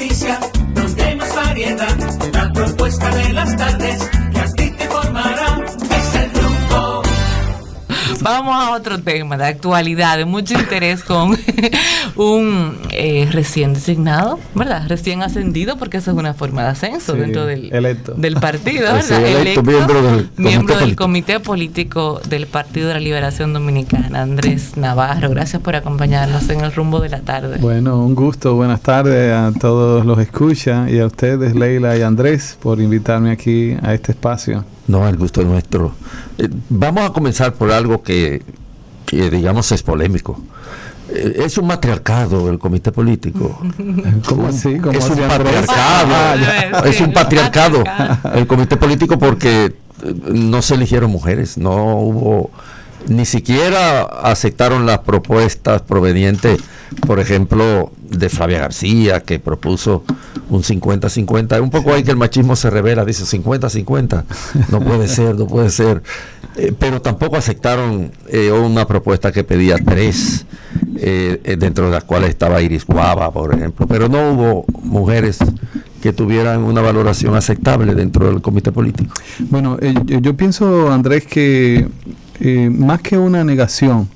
noticia, donde más variedad, la propuesta de las tardes, que a ti te formará, es el Rumbo. Vamos a otro tema de actualidad, de mucho interés con un recién designado, ¿verdad? Recién ascendido, porque eso es una forma de ascenso, sí, dentro del partido, ¿verdad? Sí, electo miembro del Comité Político del Partido de la Liberación Dominicana, Andrés Navarro. Gracias por acompañarnos en el Rumbo de la Tarde. Bueno, un gusto. Buenas tardes a todos los escuchas y a ustedes, Leila y Andrés, por invitarme aquí a este espacio. No, el gusto es nuestro. Vamos a comenzar por algo que digamos es polémico. Es un matriarcado el comité político. ¿Cómo así? ¿Cómo es así, un Andrés? patriarcado. Es un patriarcado el comité político porque no se eligieron mujeres, no hubo, ni siquiera aceptaron las propuestas provenientes, por ejemplo, de Flavia García, que propuso un 50-50. Un poco ahí que el machismo se revela, dice 50-50. No puede ser. Pero tampoco aceptaron una propuesta que pedía 3, dentro de las cuales estaba Iris Guava, por ejemplo. Pero no hubo mujeres que tuvieran una valoración aceptable dentro del comité político. Bueno, yo pienso, Andrés, que más que una negación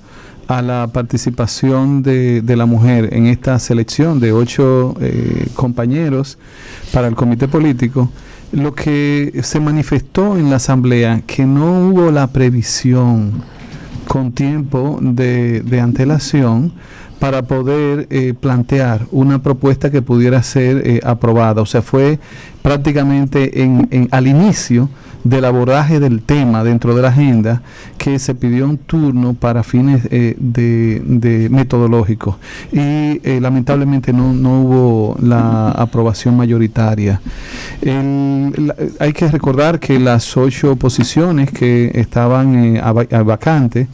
a la participación de la mujer en esta selección de 8 compañeros para el comité político, lo que se manifestó en la asamblea, que no hubo la previsión con tiempo de antelación para poder plantear una propuesta que pudiera ser aprobada. O sea, fue prácticamente al inicio del abordaje del tema dentro de la agenda que se pidió un turno para fines de metodológicos y lamentablemente no hubo la aprobación mayoritaria. Hay que recordar que las 8 posiciones que estaban vacantes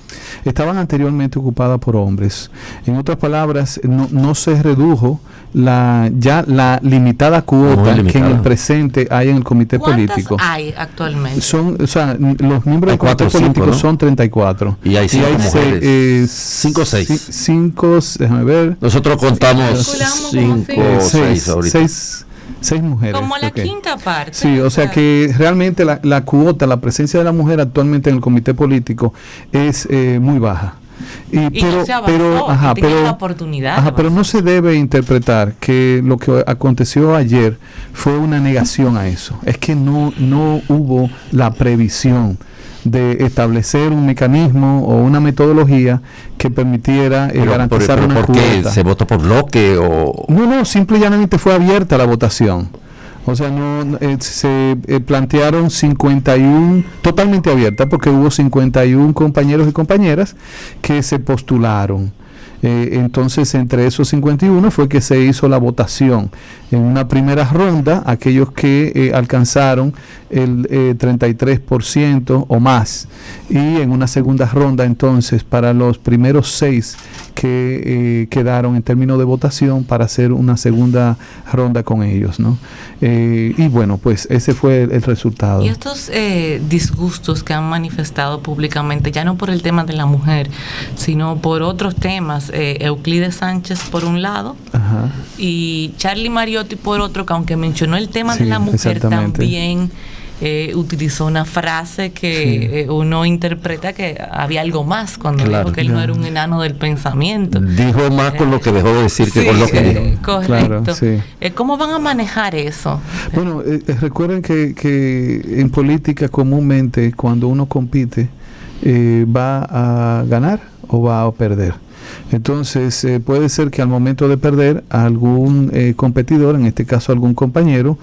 estaban anteriormente ocupadas por hombres. En otras palabras, no se redujo la limitada cuota que en el presente hay en el comité político. ¿Cuántas hay actualmente? Los miembros del comité político, ¿no? Son 34. Y hay 5 mujeres. 5 o 6. 5, déjame ver. Nosotros contamos 5 o 6 ahorita. 6 mujeres. Como la quinta parte. Sí, o sea que realmente la cuota, la presencia de la mujer actualmente en el comité político es muy baja. Pero la oportunidad. Pero no se debe interpretar que lo que aconteció ayer fue una negación a eso. Es que no hubo la previsión de establecer un mecanismo o una metodología que permitiera garantizar una cuota. ¿Por qué? ¿Se votó por bloque o...? No, simple y llanamente fue abierta la votación. O sea, se plantearon 51, totalmente abierta, porque hubo 51 compañeros y compañeras que se postularon. Entonces, entre esos 51 fue que se hizo la votación. En una primera ronda, aquellos que alcanzaron el 33% o más. Y en una segunda ronda, entonces, para los primeros 6 que quedaron en términos de votación para hacer una segunda ronda con ellos, ¿no? Y bueno, pues ese fue el resultado. Y estos disgustos que han manifestado públicamente, ya no por el tema de la mujer, sino por otros temas, Euclides Sánchez por un lado, ajá, y Charlie Mariotti por otro, que aunque mencionó el tema de la mujer, también utilizó una frase que uno interpreta que había algo más cuando dijo que él no era un enano del pensamiento. Dijo más con lo que dejó de decir que con lo que dijo. Correcto. Claro, sí. ¿Cómo van a manejar eso? Bueno, recuerden que en política comúnmente cuando uno compite va a ganar o va a perder. Entonces puede ser que al momento de perder algún competidor, en este caso algún compañero,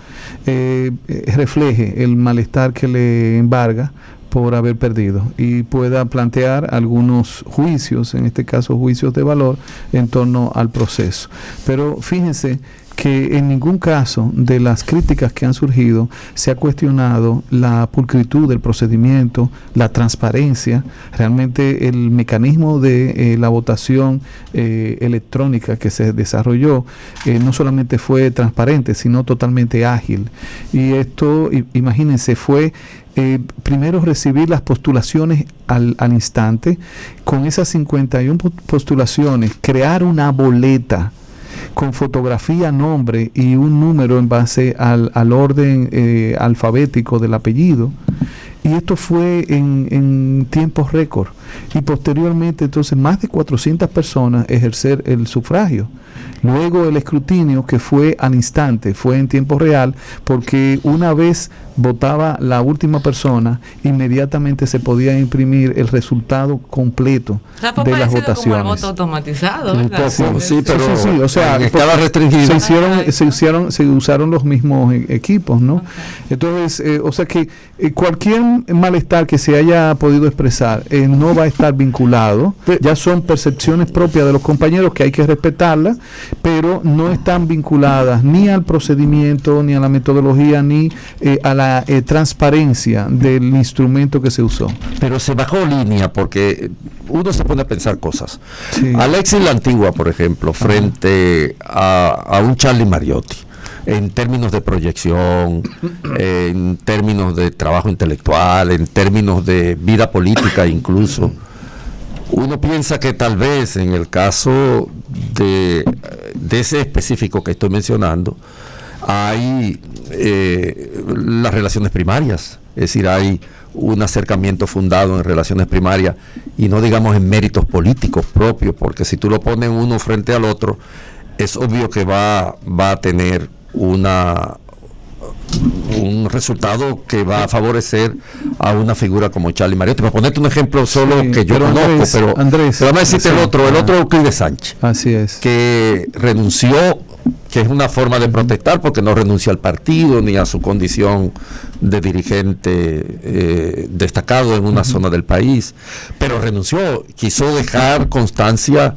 refleje el malestar que le embarga por haber perdido y pueda plantear algunos juicios, en este caso juicios de valor en torno al proceso. Pero fíjense que en ningún caso de las críticas que han surgido se ha cuestionado la pulcritud del procedimiento, la transparencia. Realmente el mecanismo de la votación electrónica que se desarrolló no solamente fue transparente, sino totalmente ágil. Y esto, imagínense, fue primero recibir las postulaciones al instante. Con esas 51 postulaciones, crear una boleta con fotografía, nombre y un número en base al orden alfabético del apellido. Y esto fue en tiempos récord. Y posteriormente, entonces, más de 400 personas ejercer el sufragio. Luego el escrutinio, que fue al instante, fue en tiempo real, porque una vez votaba la última persona, inmediatamente se podía imprimir el resultado completo de las votaciones. Como el voto automatizado, ¿verdad? Sí, pero sí, o sea, estaba restringido. Se usaron los mismos equipos, ¿no? Okay. Entonces, o sea que cualquier malestar que se haya podido expresar no va a estar vinculado, ya son percepciones propias de los compañeros que hay que respetarlas, pero no están vinculadas ni al procedimiento, ni a la metodología, ni a la transparencia del instrumento que se usó. Pero se bajó línea porque uno se pone a pensar cosas. Sí. Alexis la Antigua, por ejemplo, frente a un Charlie Mariotti, en términos de proyección, en términos de trabajo intelectual, en términos de vida política incluso, uno piensa que tal vez en el caso de ese específico que estoy mencionando, hay las relaciones primarias, es decir, hay un acercamiento fundado en relaciones primarias y no digamos en méritos políticos propios, porque si tú lo pones uno frente al otro, es obvio que va a tener un resultado que va a favorecer a una figura como Charlie Mariotti. Para ponerte un ejemplo solo que yo conozco, pero vamos a decirte el otro Euclides Sánchez. Así es. Que renunció, que es una forma de protestar porque no renuncia al partido ni a su condición de dirigente destacado en una zona del país, pero renunció, quiso dejar constancia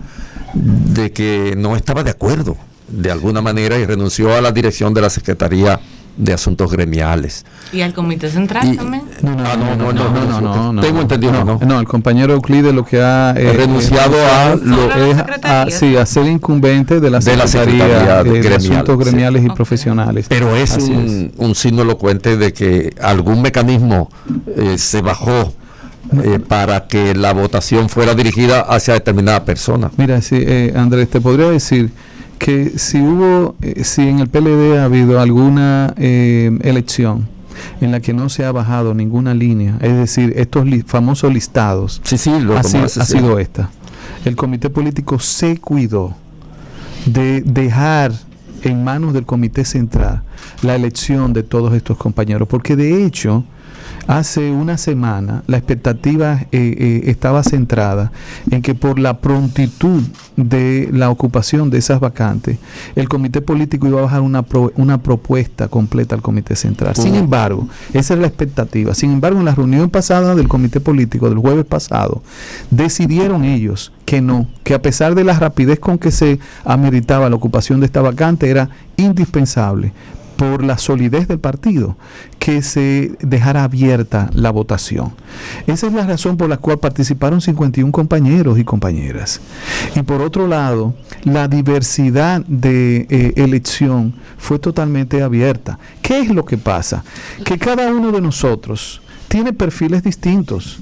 de que no estaba de acuerdo de alguna manera y renunció a la dirección de la Secretaría de Asuntos Gremiales. ¿Y al Comité Central también? No. Tengo entendido que no. No, el compañero Euclides lo que ha renunciado a ser incumbente de la Secretaría de Asuntos Gremiales y Profesionales. Pero es un signo elocuente de que algún mecanismo se bajó para que la votación fuera dirigida hacia determinada persona. Mira, Andrés, te podría decir que si en el PLD ha habido alguna elección en la que no se ha bajado ninguna línea, es decir, estos famosos listados, ha sido esta. El comité político se cuidó de dejar en manos del comité central la elección de todos estos compañeros, porque de hecho hace una semana la expectativa estaba centrada en que por la prontitud de la ocupación de esas vacantes, el comité político iba a bajar una propuesta completa al comité central. Sin embargo, esa es la expectativa. Sin embargo, en la reunión pasada del comité político del jueves pasado, decidieron ellos que a pesar de la rapidez con que se ameritaba la ocupación de esta vacante, era indispensable por la solidez del partido, que se dejara abierta la votación. Esa es la razón por la cual participaron 51 compañeros y compañeras. Y por otro lado, la diversidad de elección fue totalmente abierta. ¿Qué es lo que pasa? Que cada uno de nosotros tiene perfiles distintos,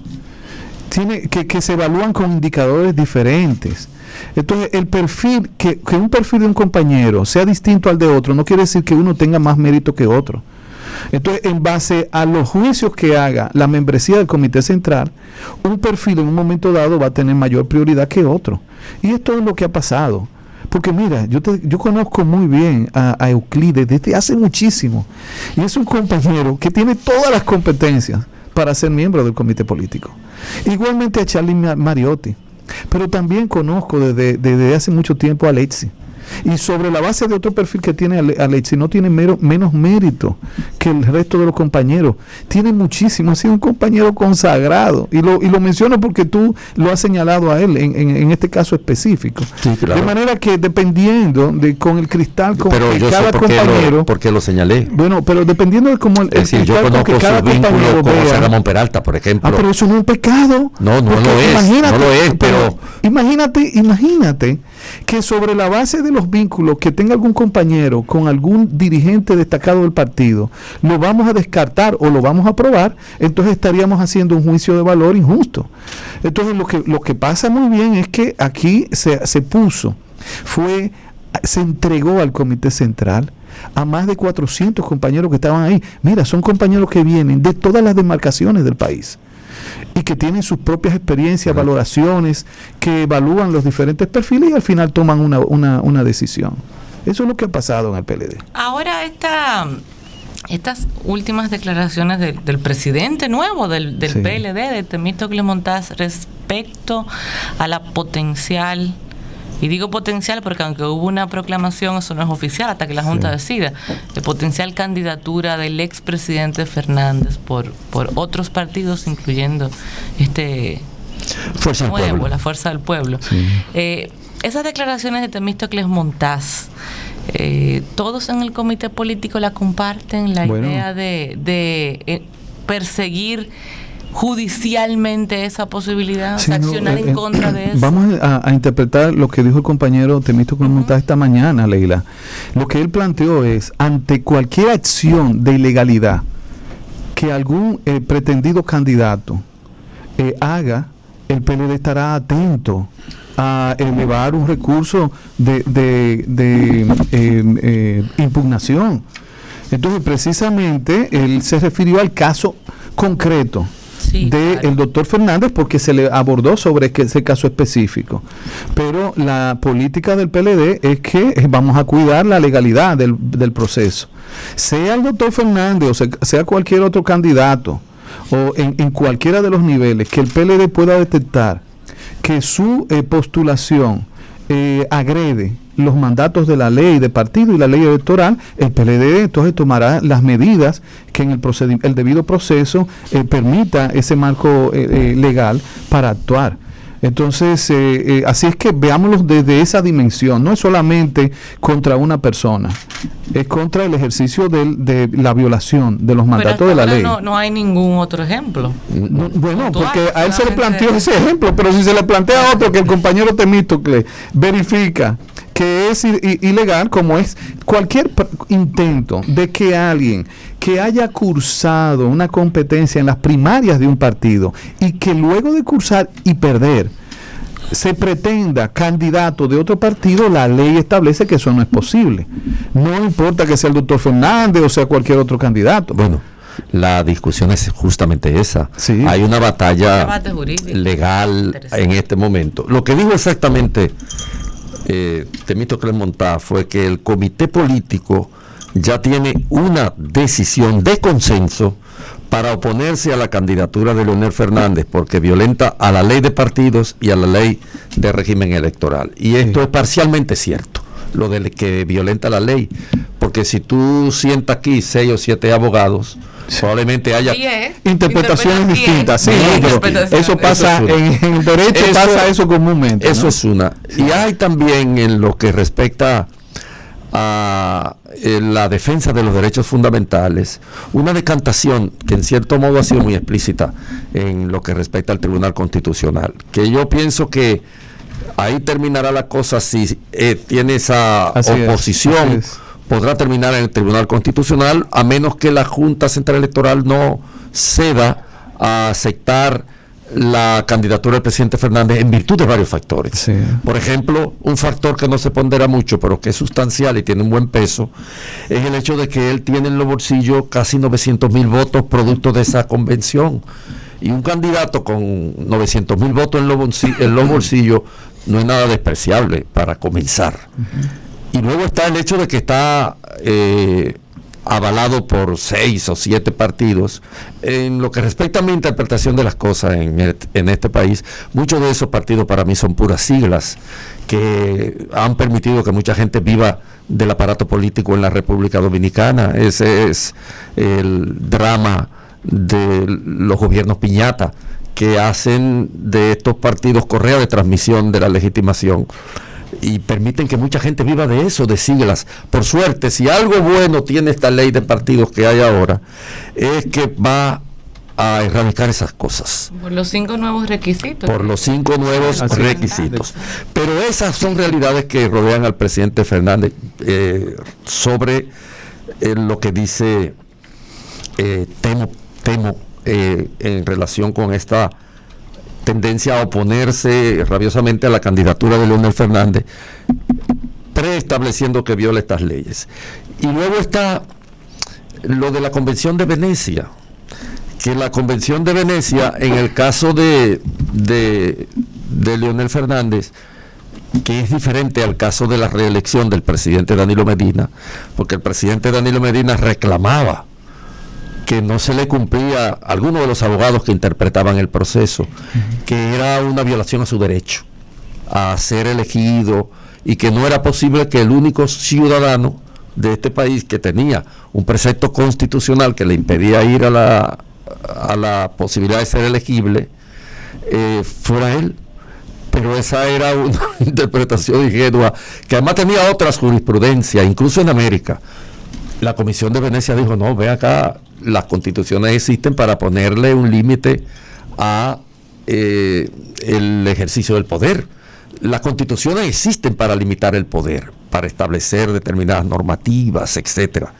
que se evalúan con indicadores diferentes. Entonces, el perfil, que un perfil de un compañero sea distinto al de otro, no quiere decir que uno tenga más mérito que otro. Entonces, en base a los juicios que haga la membresía del Comité Central, un perfil en un momento dado va a tener mayor prioridad que otro. Y esto es lo que ha pasado. Porque mira, yo conozco muy bien a Euclides desde hace muchísimo. Y es un compañero que tiene todas las competencias para ser miembro del comité político. Igualmente a Charlie Mariotti. Pero también conozco desde hace mucho tiempo a Alexis. Y sobre la base de otro perfil que tiene Alexis, no tiene menos mérito que el resto de los compañeros. Tiene muchísimo, ha sido un compañero consagrado. Y lo menciono porque tú lo has señalado a él en este caso específico. Sí, claro. De manera que dependiendo con el cristal con pero que yo cada sé compañero... ¿Por qué lo señalé? Bueno, pero dependiendo de cómo el cristal yo conozco con que cada su vínculo compañero con José vea... Ramón Peralta, por ejemplo. Pero eso no es un pecado. No lo es, pero... Imagínate que sobre la base de los vínculos que tenga algún compañero con algún dirigente destacado del partido, lo vamos a descartar o lo vamos a aprobar, entonces estaríamos haciendo un juicio de valor injusto. Entonces lo que pasa muy bien es que aquí se puso, fue se entregó al Comité Central a más de 400 compañeros que estaban ahí. Mira, son compañeros que vienen de todas las demarcaciones del país y que tienen sus propias experiencias, valoraciones, que evalúan los diferentes perfiles y al final toman una decisión. Eso es lo que ha pasado en el PLD. Ahora estas últimas declaraciones del presidente nuevo del PLD, de Temístocles Montaz, respecto a la potencial, y digo potencial porque aunque hubo una proclamación, eso no es oficial hasta que la Junta decida, de potencial candidatura del expresidente Fernández por otros partidos, incluyendo Fuerza del Pueblo. la Fuerza del Pueblo. Sí. Esas declaraciones de Temístocles Montaz, todos en el comité político la comparten, la idea de perseguir judicialmente esa posibilidad, Sí, accionar en contra de eso. Vamos a interpretar lo que dijo el compañero Temístocles Montaz esta mañana, Leila. Lo que él planteó es, ante cualquier acción de ilegalidad que algún pretendido candidato haga, el PLD estará atento a elevar un recurso de impugnación. Entonces, precisamente, él se refirió al caso concreto del doctor Fernández porque se le abordó sobre ese caso específico. Pero la política del PLD es que vamos a cuidar la legalidad del proceso. Sea el doctor Fernández o sea cualquier otro candidato o en cualquiera de los niveles que el PLD pueda detectar que su postulación agrede los mandatos de la ley de partido y la ley electoral, el PLD entonces tomará las medidas que en el debido proceso permita ese marco legal para actuar. Entonces, así es que veámoslo desde esa dimensión, no es solamente contra una persona, es contra el ejercicio de la violación de los mandatos de la ley. No hay ningún otro ejemplo. Bueno, porque a él se le planteó ese ejemplo, pero si se le plantea a otro que el compañero Temístocles verifica que es ilegal, como es cualquier intento de que alguien que haya cursado una competencia en las primarias de un partido y que luego de cursar y perder se pretenda candidato de otro partido, la ley establece que eso no es posible. No importa que sea el doctor Fernández o sea cualquier otro candidato. Bueno, la discusión es justamente esa. Sí. Hay una batalla legal en este momento. Lo que dijo exactamente Temístocles Montaz fue que el comité político ya tiene una decisión de consenso para oponerse a la candidatura de Leonel Fernández porque violenta a la ley de partidos y a la ley de régimen electoral. Y esto es parcialmente cierto, lo de que violenta la ley, porque si tú sientas aquí 6 o 7 abogados, probablemente haya interpretaciones distintas. Sí, pero eso pasa en derecho, pasa eso comúnmente. Eso, ¿no? Es una. Sí. Y hay también en lo que respecta a la defensa de los derechos fundamentales, una decantación que en cierto modo ha sido muy explícita en lo que respecta al Tribunal Constitucional, que yo pienso que ahí terminará la cosa si tiene esa oposición. Podrá terminar en el Tribunal Constitucional a menos que la Junta Central Electoral no ceda a aceptar la candidatura del presidente Fernández en virtud de varios factores. Sí. Por ejemplo, un factor que no se pondera mucho, pero que es sustancial y tiene un buen peso, es el hecho de que él tiene en los bolsillos casi 900,000 votos producto de esa convención. Y un candidato con 900,000 votos en los bolsillos no es nada despreciable para comenzar. Y luego está el hecho de que está avalado por 6 o 7 partidos. En lo que respecta a mi interpretación de las cosas en este país, muchos de esos partidos para mí son puras siglas que han permitido que mucha gente viva del aparato político en la República Dominicana. Ese es el drama de los gobiernos piñata, que hacen de estos partidos correa de transmisión de la legitimación y permiten que mucha gente viva de eso, de siglas. Por suerte, si algo bueno tiene esta ley de partidos que hay ahora, es que va a erradicar esas cosas. Por los 5 nuevos requisitos. Por los 5 nuevos requisitos. Pero esas son realidades que rodean al presidente Fernández sobre lo que dice temo en relación con esta tendencia a oponerse rabiosamente a la candidatura de Leonel Fernández. preestableciendo que viola estas leyes. Y luego está lo de la Convención de Venecia, que la Convención de Venecia, en el caso de Leonel Fernández, que es diferente al caso de la reelección del presidente Danilo Medina, porque el presidente Danilo Medina reclamaba que no se le cumplía a algunos de los abogados que interpretaban el proceso, que era una violación a su derecho a ser elegido y que no era posible que el único ciudadano de este país que tenía un precepto constitucional que le impedía ir a la posibilidad de ser elegible fuera él. Pero esa era una interpretación ingenua, que además tenía otras jurisprudencias, incluso en América. La Comisión de Venecia dijo, no, ve acá, las constituciones existen para ponerle un límite a el ejercicio del poder. Las constituciones existen para limitar el poder, para establecer determinadas normativas, etcétera.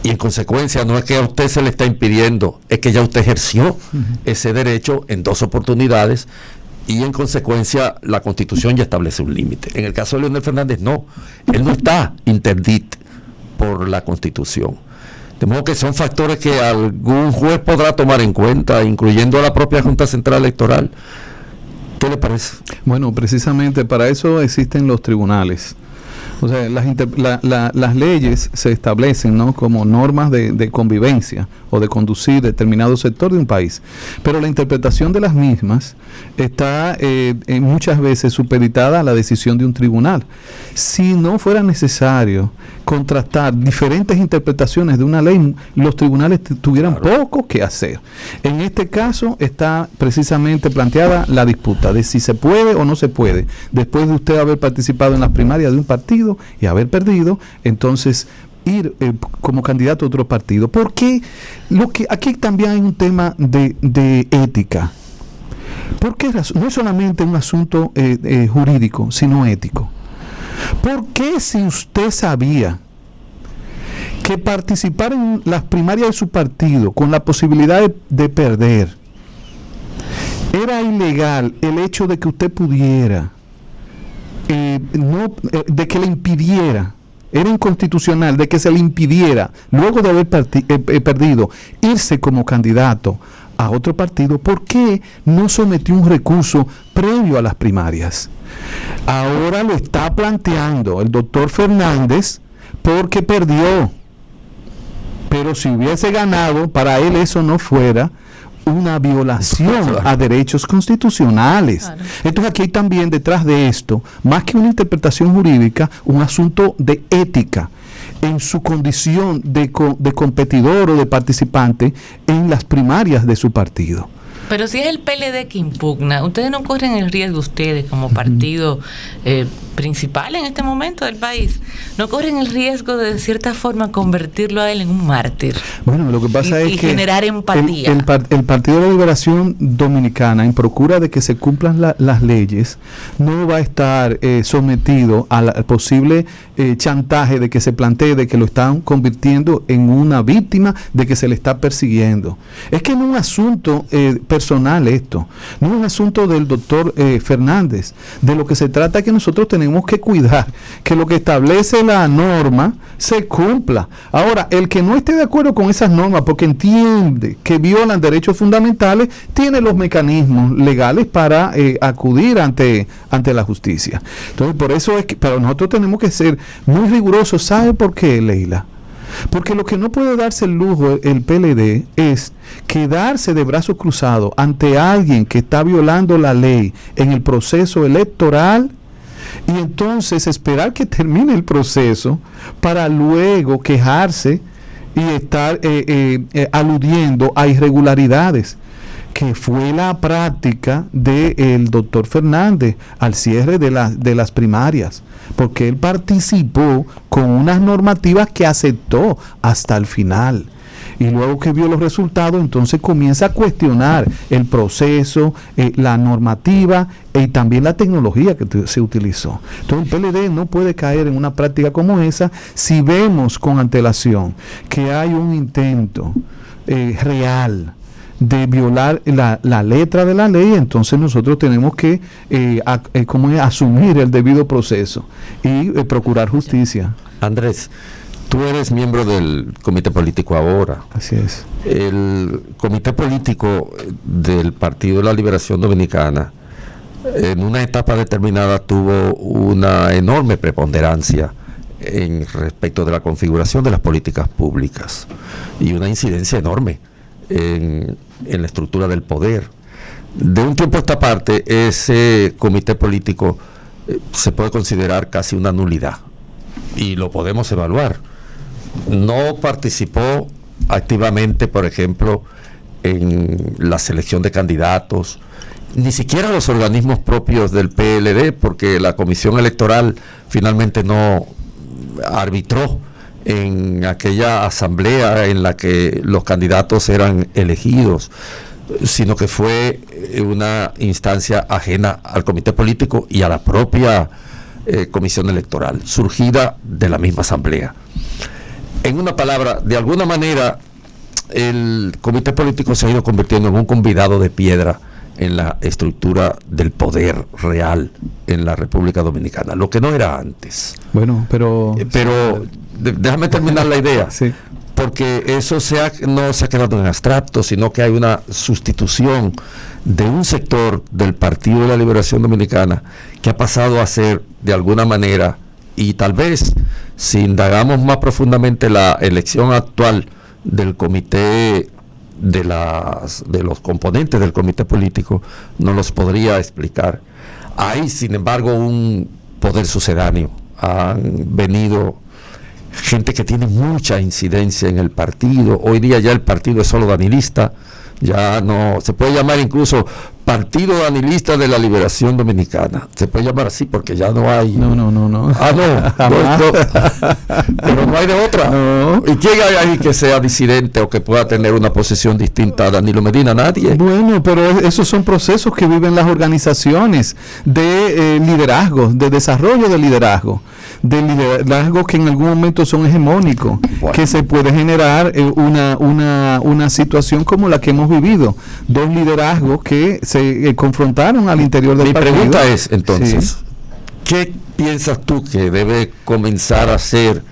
Y en consecuencia no es que a usted se le está impidiendo, es que ya usted ejerció ese derecho en 2 oportunidades, y en consecuencia la Constitución ya establece un límite. En el caso de Leonel Fernández no, él no está interdit por la Constitución. De modo que son factores que algún juez podrá tomar en cuenta, incluyendo a la propia Junta Central Electoral. ¿Qué le parece? Bueno, precisamente para eso existen los tribunales. O sea, las leyes se establecen, ¿no?, como normas de convivencia o de conducir determinado sector de un país. Pero la interpretación de las mismas está muchas veces supeditada a la decisión de un tribunal. Si no fuera necesario contrastar diferentes interpretaciones de una ley, los tribunales tuvieran poco que hacer. En este caso está precisamente planteada la disputa de si se puede o no se puede, después de usted haber participado en las primarias de un partido y haber perdido, entonces ir como candidato a otro partido. Porque aquí también hay un tema de ética. ¿Por qué razón? No es solamente un asunto jurídico, sino ético. ¿Por qué, si usted sabía que participar en las primarias de su partido con la posibilidad de perder era ilegal, el hecho de que usted pudiera de que le impidiera, era inconstitucional, de que se le impidiera, luego de haber perdido, irse como candidato a otro partido? ¿Por qué no sometió un recurso previo a las primarias? Ahora lo está planteando el doctor Fernández porque perdió, pero si hubiese ganado, para él eso no fuera una violación a derechos constitucionales. Claro. Entonces aquí hay también detrás de esto, más que una interpretación jurídica, un asunto de ética en su condición de competidor o de participante en las primarias de su partido. Pero si es el PLD que impugna, ¿ustedes no corren el riesgo, ustedes como partido principal en este momento del país, no corren el riesgo de cierta forma convertirlo a él en un mártir? Bueno, lo que pasa es que generar empatía. El Partido de la Liberación Dominicana, en procura de que se cumplan las leyes, no va a estar sometido al posible chantaje de que se plantee de que lo están convirtiendo en una víctima, de que se le está persiguiendo. Es que no es un asunto personal esto, no es un asunto del doctor Fernández. De lo que se trata es que nosotros tenemos que cuidar que lo que establece la norma se cumpla. Ahora, el que no esté de acuerdo con esas normas porque entiende que violan derechos fundamentales, tiene los mecanismos legales para acudir ante la justicia. Entonces, por eso es que, pero nosotros tenemos que ser muy rigurosos. ¿Sabe por qué, Leila? Porque lo que no puede darse el lujo el PLD es quedarse de brazos cruzados ante alguien que está violando la ley en el proceso electoral y entonces esperar que termine el proceso para luego quejarse y estar aludiendo a irregularidades, que fue la práctica del doctor Fernández al cierre de las primarias, porque él participó con unas normativas que aceptó hasta el final. Y luego que vio los resultados, entonces comienza a cuestionar el proceso, la normativa y también la tecnología que se utilizó. Entonces el PLD no puede caer en una práctica como esa si vemos con antelación que hay un intento real de violar la letra de la ley, entonces nosotros tenemos que asumir el debido proceso y procurar justicia. Andrés, tú eres miembro del comité político ahora. Así es. El comité político del Partido de la Liberación Dominicana en una etapa determinada tuvo una enorme preponderancia en respecto de la configuración de las políticas públicas y una incidencia enorme en la estructura del poder. De un tiempo a esta parte, ese comité político se puede considerar casi una nulidad y lo podemos evaluar. No participó activamente, por ejemplo, en la selección de candidatos, ni siquiera los organismos propios del PLD, porque la Comisión Electoral finalmente no arbitró en aquella asamblea en la que los candidatos eran elegidos, sino que fue una instancia ajena al comité político y a la propia Comisión Electoral, surgida de la misma asamblea. En una palabra, de alguna manera, el comité político se ha ido convirtiendo en un convidado de piedra en la estructura del poder real en la República Dominicana, lo que no era antes. Bueno, pero déjame terminar la idea, sí. Porque eso no se ha quedado en abstracto, sino que hay una sustitución de un sector del Partido de la Liberación Dominicana que ha pasado a ser, de alguna manera, y tal vez si indagamos más profundamente la elección actual del comité, de los componentes del comité político, no los podría explicar. Hay, sin embargo, un poder sucedáneo. Han venido gente que tiene mucha incidencia en el partido. Hoy día ya el partido es solo danilista, ya no se puede llamar incluso Partido Danilista de la Liberación Dominicana, se puede llamar así porque ya no hay. No. Pero no hay de otra. No. ¿Y quién hay ahí que sea disidente o que pueda tener una posición distinta a Danilo Medina? Nadie. Bueno, pero esos son procesos que viven las organizaciones de liderazgo, de desarrollo de liderazgo que en algún momento son hegemónicos, bueno, que se puede generar una situación como la que hemos vivido, dos liderazgos que se confrontaron al interior del partido. Mi pregunta es, entonces, sí, ¿qué piensas tú que debe comenzar a hacer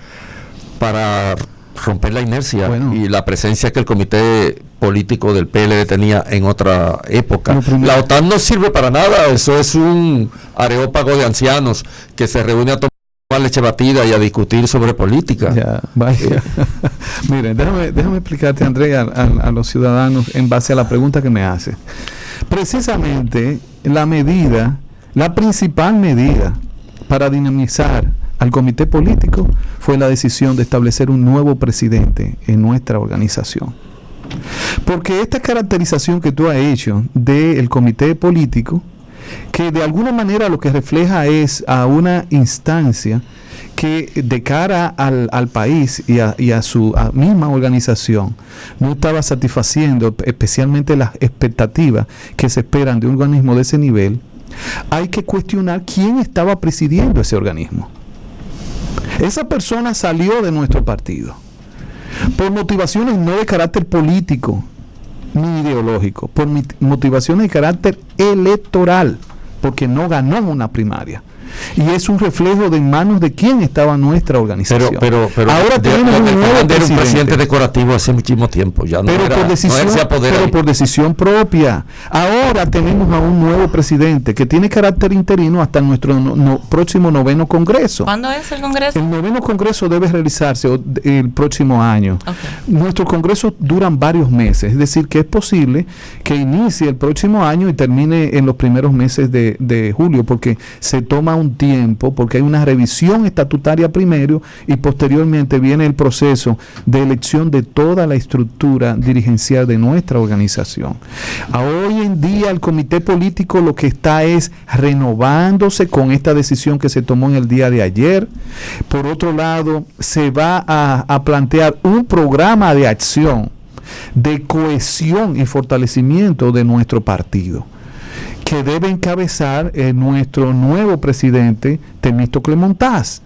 para romper la inercia y la presencia que el comité político del PLD tenía en otra época? La OTAN no sirve para nada, eso es un areópago de ancianos que se reúne a tomar leche batida y a discutir sobre política. Ya, vaya. Miren, déjame explicarte, Andrés, a los ciudadanos en base a la pregunta que me hace. Precisamente la principal medida para dinamizar al comité político fue la decisión de establecer un nuevo presidente en nuestra organización. Porque esta caracterización que tú has hecho del comité político, que de alguna manera lo que refleja es a una instancia que de cara al país y a su misma organización no estaba satisfaciendo especialmente las expectativas que se esperan de un organismo de ese nivel, hay que cuestionar quién estaba presidiendo ese organismo. Esa persona salió de nuestro partido por motivaciones no de carácter político ni ideológico, por motivaciones de carácter electoral, porque no ganó en una primaria. Y es un reflejo de en manos de quién estaba nuestra organización. Pero ahora tenemos un nuevo presidente decorativo hace muchísimo tiempo, ya no era, pero por decisión propia. Ahora tenemos a un nuevo presidente que tiene carácter interino hasta nuestro próximo 9º Congreso. ¿Cuándo es el Congreso? El 9º Congreso debe realizarse el próximo año. Okay. Nuestros congresos duran varios meses, es decir, que es posible que inicie el próximo año y termine en los primeros meses de julio, porque se toma un tiempo, porque hay una revisión estatutaria primero y posteriormente viene el proceso de elección de toda la estructura dirigencial de nuestra organización. Hoy en día el comité político lo que está es renovándose con esta decisión que se tomó en el día de ayer. Por otro lado, se va a plantear un programa de acción, de cohesión y fortalecimiento de nuestro partido, que debe encabezar nuestro nuevo presidente, Temístocles Montaz,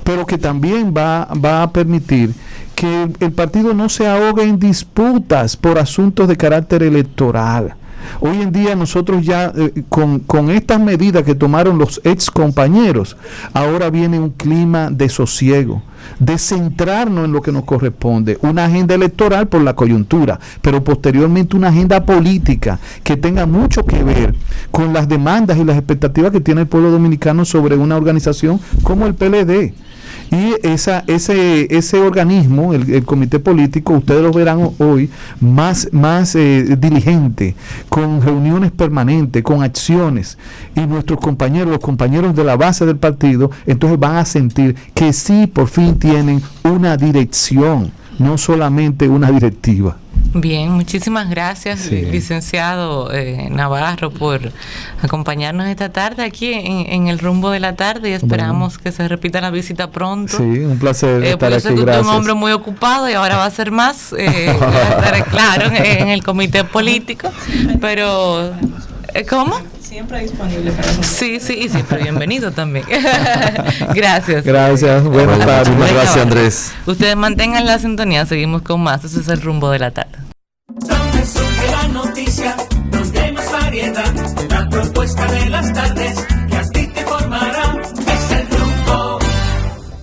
pero que también va a permitir que el partido no se ahogue en disputas por asuntos de carácter electoral. Hoy en día nosotros ya con estas medidas que tomaron los ex compañeros, ahora viene un clima de sosiego, de centrarnos en lo que nos corresponde, una agenda electoral por la coyuntura, pero posteriormente una agenda política que tenga mucho que ver con las demandas y las expectativas que tiene el pueblo dominicano sobre una organización como el PLD. Y ese organismo, el comité político, ustedes lo verán hoy más diligente, con reuniones permanentes, con acciones, y nuestros compañeros, los compañeros de la base del partido, entonces van a sentir que sí, por fin tienen una dirección, no solamente una directiva. Bien, muchísimas gracias, licenciado Navarro, por acompañarnos esta tarde aquí en el rumbo de la tarde, y esperamos que se repita la visita pronto. Sí, un placer estar aquí, gracias. Gracias. Un hombre muy ocupado y ahora va a ser más, claro, en el comité político, pero ¿cómo? Siempre disponible para nosotros. Sí, y siempre bienvenido también. Gracias. Gracias, buenas tardes. Muchas gracias, Andrés. Ustedes mantengan la sintonía, seguimos con más. Ese es el rumbo de la tarde. Donde surge la noticia, donde hay más variedad, la propuesta de las